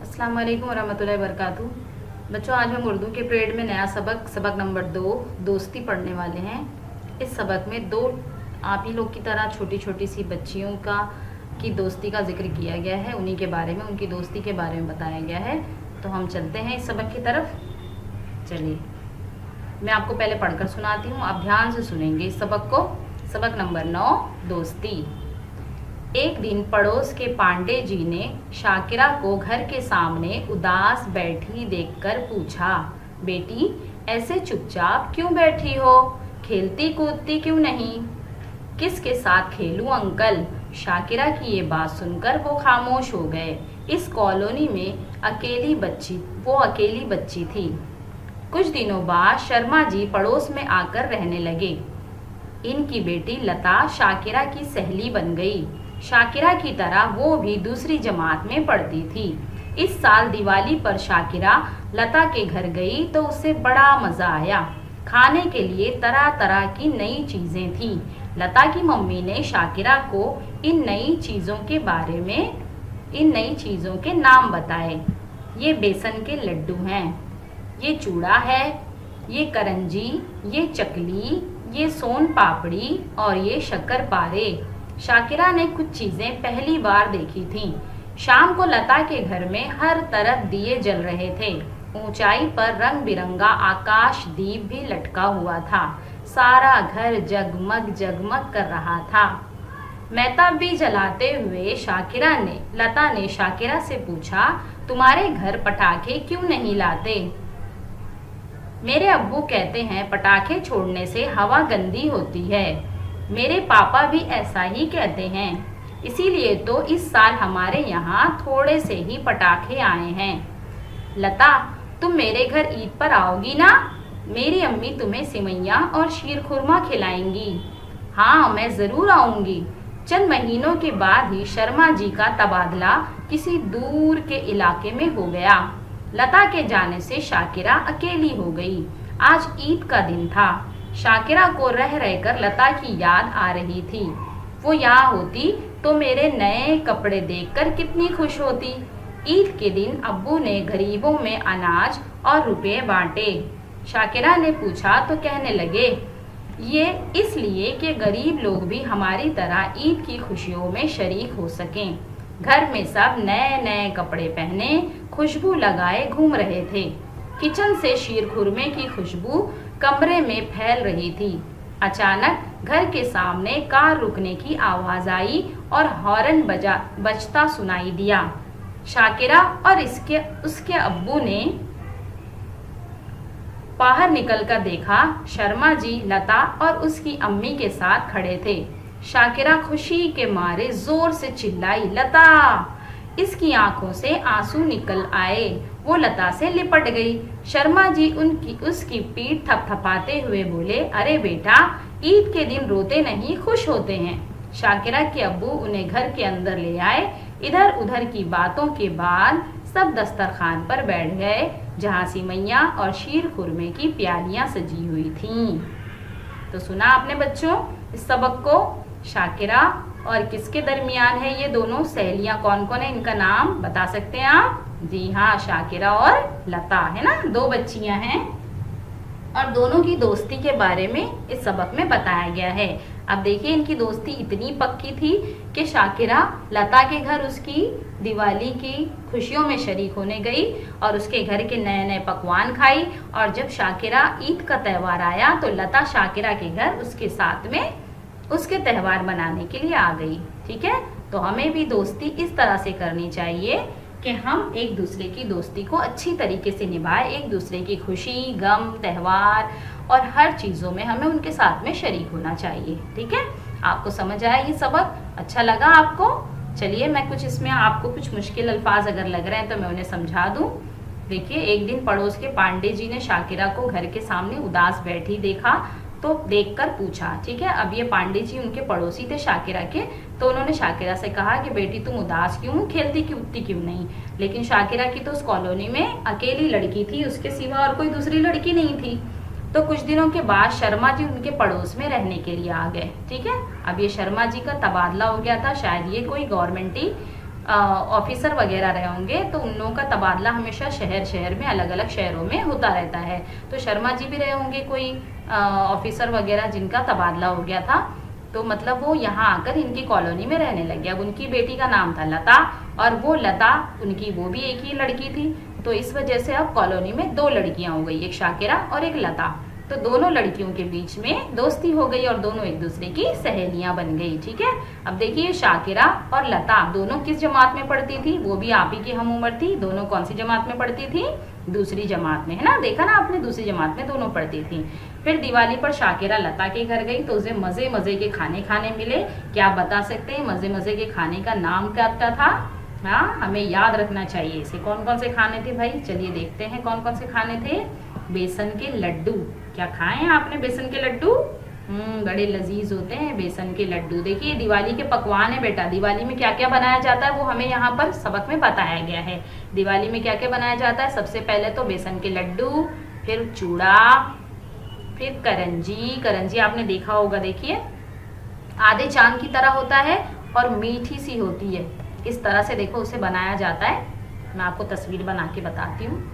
अस्सलाम वालेकुम वरहमतुल्लाहि वबरकातुहू। बच्चों, आज हम उर्दू के पीरियड में नया सबक नंबर 2 दोस्ती पढ़ने वाले हैं। इस सबक में दो आप ही लोग की तरह छोटी छोटी सी बच्चियों की दोस्ती का जिक्र किया गया है। उन्हीं के बारे में, उनकी दोस्ती के बारे में बताया गया है। तो हम चलते हैं इस सबक की तरफ। चलिए, मैं आपको पहले पढ़कर सुनाती हूँ, आप ध्यान से सुनेंगे इस सबक को। सबक नंबर 9 दोस्ती। एक दिन पड़ोस के पांडे जी ने शाकिरा को घर के सामने उदास बैठी देखकर पूछा, बेटी ऐसे चुपचाप क्यों बैठी हो, खेलती कूदती क्यों नहीं? किसके साथ खेलूं अंकल? शाकिरा की ये बात सुनकर वो खामोश हो गए। इस कॉलोनी में अकेली बच्ची थी। कुछ दिनों बाद शर्मा जी पड़ोस में आकर रहने लगे। इनकी बेटी लता शाकिरा की सहेली बन गई। शाकिरा की तरह वो भी दूसरी जमात में पढ़ती थी। इस साल दिवाली पर शाकिरा लता के घर गई तो उसे बड़ा मज़ा आया। खाने के लिए तरह तरह की नई चीज़ें थीं। लता की मम्मी ने शाकिरा को इन नई चीज़ों के नाम बताए। ये बेसन के लड्डू हैं, ये चूड़ा है, ये करंजी, ये चकली, ये सोन पापड़ी और ये शक्कर पारे। शाकिरा ने कुछ चीज़ें पहली बार देखी थीं। शाम को लता के घर में हर तरफ दिए जल रहे थे। ऊंचाई पर रंग बिरंगा आकाश दीप भी लटका हुआ था। सारा घर जगमग जगमग कर रहा था। मेहताब भी जलाते हुए लता ने शाकिरा से पूछा, तुम्हारे घर पटाखे क्यों नहीं लाते? मेरे अब्बू कहते हैं पटाखे छोड़ने से हवा गंदी होती है। मेरे पापा भी ऐसा ही कहते हैं, इसीलिए तो इस साल हमारे यहाँ थोड़े से ही पटाखे आए हैं। लता, तुम मेरे घर ईद पर आओगी ना? मेरी अम्मी तुम्हें सिमैया और शीर खुरमा खिलाएंगी। हाँ, मैं ज़रूर आऊँगी। चंद महीनों के बाद ही शर्मा जी का तबादला किसी दूर के इलाके में हो गया। लता के जाने से शाकिरा अकेली हो गई। आज ईद का दिन था। शाकिरा को रह रहकर लता की याद आ रही थी। वो यहाँ होती तो मेरे नए कपड़े देखकर कितनी खुश होती। ईद के दिन अब्बू ने गरीबों में अनाज और रुपए बांटे। शाकिरा ने पूछा तो कहने लगे, ये इसलिए कि गरीब लोग भी हमारी तरह ईद की खुशियों में शरीक हो सकें। घर में सब नए नए कपड़े पहने खुशबू लगाए घूम रहे थे। किचन से शीर खुरमे की खुशबू कमरे में फैल रही थी। अचानक घर के सामने कार रुकने की आवाज आई और हॉर्न बजता सुनाई दिया। शाकिरा और उसके अब्बू ने बाहर निकलकर देखा। शर्मा जी लता और उसकी अम्मी के साथ खड़े थे। शाकिरा खुशी के मारे जोर से चिल्लाई, लता! इसकी आंखों से आंसू निकल आए। वो लता से लिपट गई। शर्मा जी उसकी पीठ थपथपाते हुए बोले, अरे बेटा, ईद के दिन रोते नहीं, खुश होते हैं। शाकिरा के अब्बू उन्हें घर के अंदर ले आए। इधर उधर की बातों के बाद सब दस्तरखान पर बैठ गए, जहाँ सिमैया और शीर खुरमे की प्यालियाँ सजी हुई थीं। तो सुना आपने बच्चों इस सबक को। शाकिरा और किसके दरमियान है ये दोनों सहेलियां, कौन कौन है, इनका नाम बता सकते हैं आप? जी हाँ, शाकिरा और लता, है ना, दो बच्चियां हैं और दोनों की दोस्ती के बारे में इस सबक में बताया गया है। अब देखिए, इनकी दोस्ती इतनी पक्की थी कि शाकिरा लता के घर उसकी दिवाली की खुशियों में शरीक होने गई और उसके घर के नए नए पकवान खाई। और जब शाकिरा ईद का त्यौहार आया तो लता शाकिरा के घर उसके साथ में उसके त्यौहार मनाने के लिए आ गई। ठीक है, तो हमें भी दोस्ती इस तरह से करनी चाहिए कि हम एक दूसरे की दोस्ती को अच्छी तरीके से निभाएं। एक दूसरे की खुशी, गम, त्यौहार और हर चीज़ों में हमें उनके साथ में शरीक होना चाहिए। ठीक है, आपको समझ आया ये सबक? अच्छा लगा आपको? चलिए, मैं कुछ इसमें आपको कुछ मुश्किल अल्फाज अगर लग रहे हैं तो मैं उन्हें समझा दूँ। देखिए, एक दिन पड़ोस के पांडे जी ने शाकिरा को घर के सामने उदास बैठी देखा तो देखकर पूछा। ठीक है, अब ये पांडे जी उनके पड़ोसी थे शाकिरा के, तो उन्होंने शाकिरा से कहा कि बेटी तुम उदास क्यों, खेलती कूदती क्यों नहीं? लेकिन शाकिरा की तो उस कॉलोनी में अकेली लड़की थी, उसके सिवा और कोई दूसरी लड़की नहीं थी। तो कुछ दिनों के बाद शर्मा जी उनके पड़ोस में रहने के लिए आ गए। ठीक है, अब ये शर्मा जी का तबादला हो गया था, शायद ये कोई गवर्नमेंटी ऑफिसर वगैरह रहे होंगे, तो उन लोगों का तबादला हमेशा शहर शहर में, अलग अलग शहरों में होता रहता है। तो शर्मा जी भी रहे होंगे कोई ऑफिसर वगैरह जिनका तबादला हो गया था, तो मतलब वो यहाँ आकर इनकी कॉलोनी में रहने लग गया। अब उनकी बेटी का नाम था लता, और वो लता उनकी वो भी एक ही लड़की थी, तो इस वजह से अब कॉलोनी में 2 लड़कियां हो गई, एक शाकिरा और एक लता। तो दोनों लड़कियों के बीच में दोस्ती हो गई और दोनों एक दूसरे की सहेलियां बन गई। ठीक है, अब देखिए शाकिरा और लता दोनों किस जमात में पढ़ती थी, वो भी आप ही की हम उम्र थी। दोनों कौन सी जमात में पढ़ती थी, दूसरी जमात में, है ना, देखा ना आपने, दूसरी जमात में दोनों पढ़ती थी। फिर दिवाली पर शाकिरा लता के घर गई तो उसे मजे मजे के खाने खाने मिले। क्या आप बता सकते हैं मजे मजे के खाने का नाम क्या था? हाँ, हमें याद रखना चाहिए इसे। कौन कौन से खाने थे भाई, चलिए देखते हैं कौन कौन से खाने थे। बेसन के लड्डू, क्या खाए हैं आपने बेसन के लड्डू? बड़े लजीज होते हैं बेसन के लड्डू। देखिए दिवाली के पकवान है बेटा, दिवाली में क्या क्या बनाया जाता है वो हमें यहाँ पर सबक में बताया गया है। दिवाली में क्या क्या बनाया जाता है, सबसे पहले तो बेसन के लड्डू, फिर चूड़ा, फिर करंजी। करंजी आपने देखा होगा, देखिए आधे चांद की तरह होता है और मीठी सी होती है। इस तरह से देखो उसे बनाया जाता है। मैं आपको तस्वीर बना के बताती हूँ।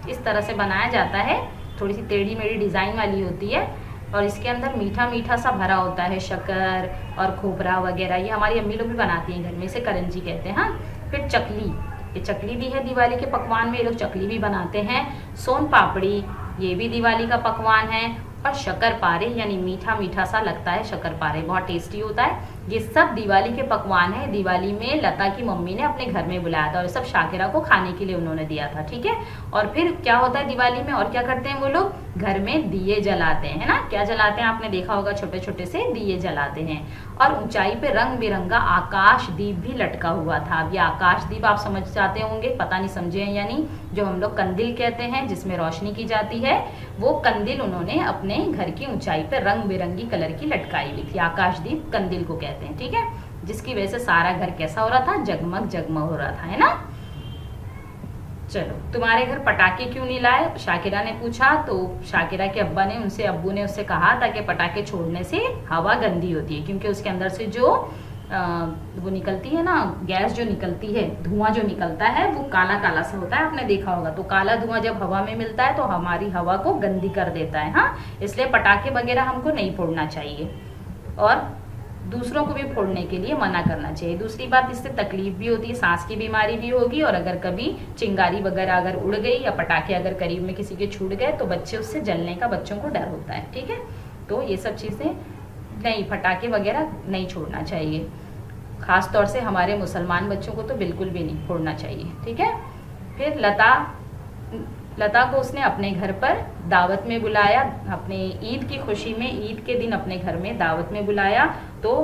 इस तरह से बनाया जाता है, थोड़ी सी टेढ़ी मेढ़ी डिजाइन वाली होती है और इसके अंदर मीठा मीठा सा भरा होता है, शक्कर और खोपरा वगैरह। ये हमारी अम्मी लोग भी बनाती हैं घर में, इसे करंजी कहते हैं। हाँ, फिर चकली, ये चकली भी है दिवाली के पकवान में, ये लोग चकली भी बनाते हैं। सोन पापड़ी, ये भी दिवाली का पकवान है। और शक्कर पारे, यानी मीठा मीठा सा लगता है शक्कर पारे, बहुत टेस्टी होता है। ये सब दिवाली के पकवान है। दिवाली में लता की मम्मी ने अपने घर में बुलाया था और सब शाकिरा को खाने के लिए उन्होंने दिया था। ठीक है, और फिर क्या होता है दिवाली में, और क्या करते हैं वो लोग, घर में दिए जलाते हैं, है ना। क्या जलाते हैं आपने देखा होगा, छोटे छोटे से दिए जलाते हैं। और ऊंचाई पे रंग बिरंगा आकाश दीप भी लटका हुआ था। अब ये आकाश दीप आप समझ जाते होंगे, पता नहीं समझे हैं या नहीं, जो हम लोग कंदिल कहते हैं जिसमें रोशनी की जाती है, वो कंदिल उन्होंने अपने घर की ऊंचाई पे रंग बिरंगी कलर की लटकाई हुई थी। आकाशदीप कंदिल को कहते हैं। ठीक है, जिसकी वजह से सारा घर कैसा हो रहा था, जगमग जगमग हो रहा था, है ना। चलो, तुम्हारे घर पटाखे क्यों नहीं लाए, शाकिरा ने पूछा। तो शाकिरा के अब्बू ने उससे कहा था कि पटाखे छोड़ने से हवा गंदी होती है, क्योंकि उसके अंदर से जो वो निकलती है ना, गैस जो निकलती है, धुआं जो निकलता है वो काला काला सा होता है, आपने देखा होगा। तो काला धुआं जब हवा में मिलता है तो हमारी हवा को गंदी कर देता है। हाँ, इसलिए पटाखे वगैरह हमको नहीं फोड़ना चाहिए और दूसरों को भी फोड़ने के लिए मना करना चाहिए। दूसरी बात, इससे तकलीफ भी होती है, सांस की बीमारी भी होगी, और अगर कभी चिंगारी वगैरह अगर उड़ गई या पटाखे अगर करीब में किसी के छूट गए तो बच्चे उससे जलने का बच्चों को डर होता है। ठीक है, तो ये सब चीज़ें नहीं, पटाखे वगैरह नहीं छोड़ना चाहिए। खास तौर से हमारे मुसलमान बच्चों को तो बिल्कुल भी नहीं फोड़ना चाहिए। ठीक है, फिर लता को उसने अपने घर पर दावत में बुलाया, अपने ईद की खुशी में, ईद के दिन अपने घर में दावत में बुलाया। तो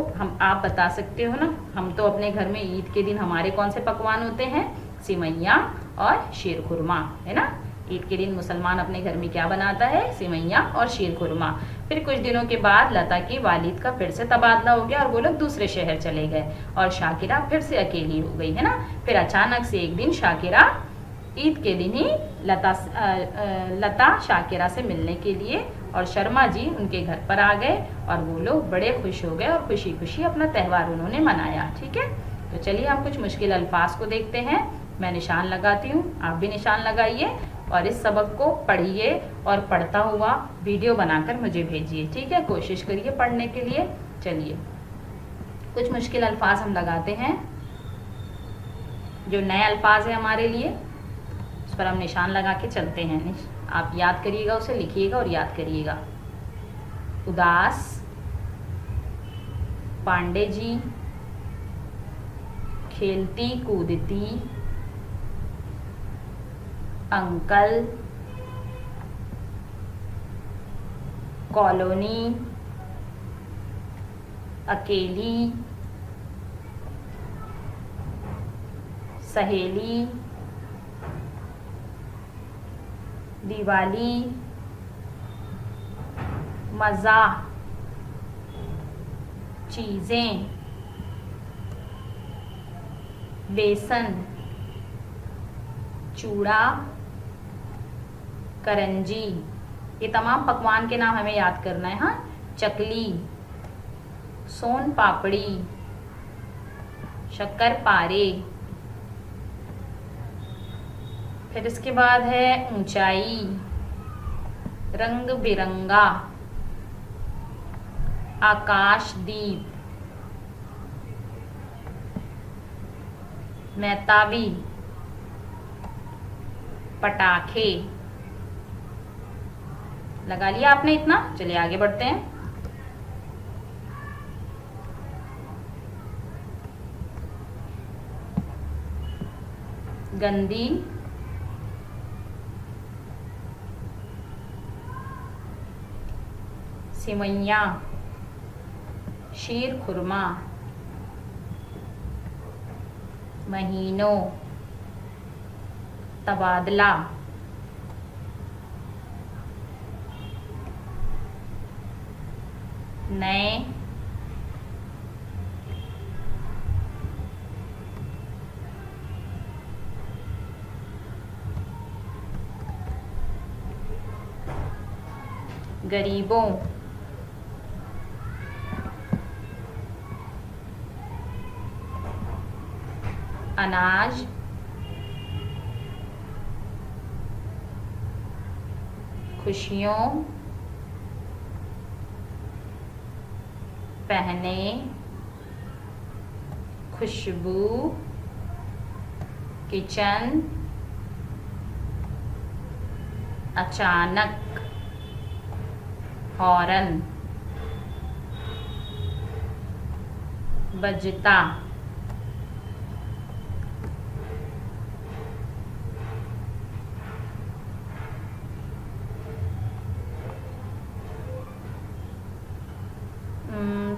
आप बता सकते हो ना, हम तो अपने घर में ईद के दिन हमारे कौन से पकवान होते हैं, सिमैया और शीर खुरमा, है ना। ईद के दिन मुसलमान अपने घर में क्या बनाता है, सिमैया और शीर खुरमा। फिर कुछ दिनों के बाद लता के वालिद का फिर से तबादला हो गया और वो लोग दूसरे शहर चले गए और शाकिरा फिर से अकेली हो गई, है ना। फिर अचानक से एक दिन शाकिरा, ईद के दिन ही लता शाकिरा से मिलने के लिए और शर्मा जी उनके घर पर आ गए और वो लोग बड़े खुश हो गए और खुशी खुशी अपना त्यौहार उन्होंने मनाया। ठीक है, तो चलिए हम कुछ मुश्किल अल्फाज को देखते हैं। मैं निशान लगाती हूँ, आप भी निशान लगाइए और इस सबक को पढ़िए और पढ़ता हुआ वीडियो बनाकर मुझे भेजिए। ठीक है, कोशिश करिए पढ़ने के लिए। चलिए कुछ मुश्किल अल्फाज हम लगाते हैं, जो नए अल्फाज है हमारे लिए, उस पर हम निशान लगा के चलते हैं। आप याद करिएगा, उसे लिखिएगा और याद करिएगा। उदास, पांडे जी, खेलती कूदती, अंकल, कॉलोनी, अकेली, सहेली, दिवाली, मज़ा, चीज़ें, बेसन, चूड़ा, करंजी। ये तमाम पकवान के नाम हमें याद करना है। हाँ, चकली, सोन पापड़ी, शक्करपारे। फिर इसके बाद है ऊंचाई, रंग बिरंगा, आकाशदीप, मैताबी, पटाखे। लगा लिया आपने इतना? चलिए आगे बढ़ते हैं। गंदी, सिवैया, शीर खुरमा, महीनों, तबादला, नए, गरीबों, अनाज, खुशियों, पहने, खुशबू, किचन, अचानक, हॉर्न, बजता,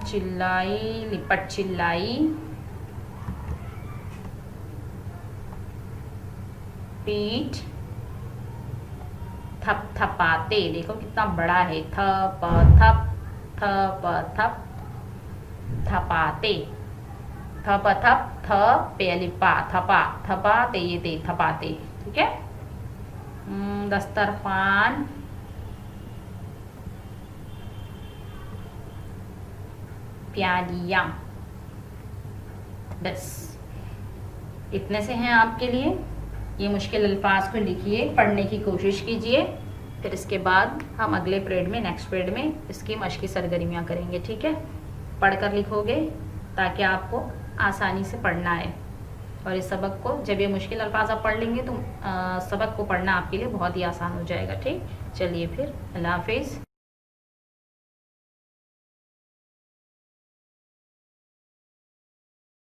चिल्लाई, लिपट चिल्लाई, पीठ, थपथपाते। देखो कितना बड़ा है, थप थप थप थप थपाते, थप थप थ पेलिपा थपा थपाते, ये ते थपाते। ठीक है। दस्तरखान, प्यालियाँ। बस इतने से हैं आपके लिए। ये मुश्किल अल्फाज को लिखिए, पढ़ने की कोशिश कीजिए। फिर इसके बाद हम अगले पीरियड में, नेक्स्ट पीरियड में इसकी मश्की सरगर्मियाँ करेंगे। ठीक है। पढ़कर लिखोगे ताकि आपको आसानी से पढ़ना है। और इस सबक को, जब ये मुश्किल अल्फाज आप पढ़ लेंगे तो सबक को पढ़ना आपके लिए बहुत ही आसान हो जाएगा। ठीक। चलिए फिर, अल्लाह हाफिज़।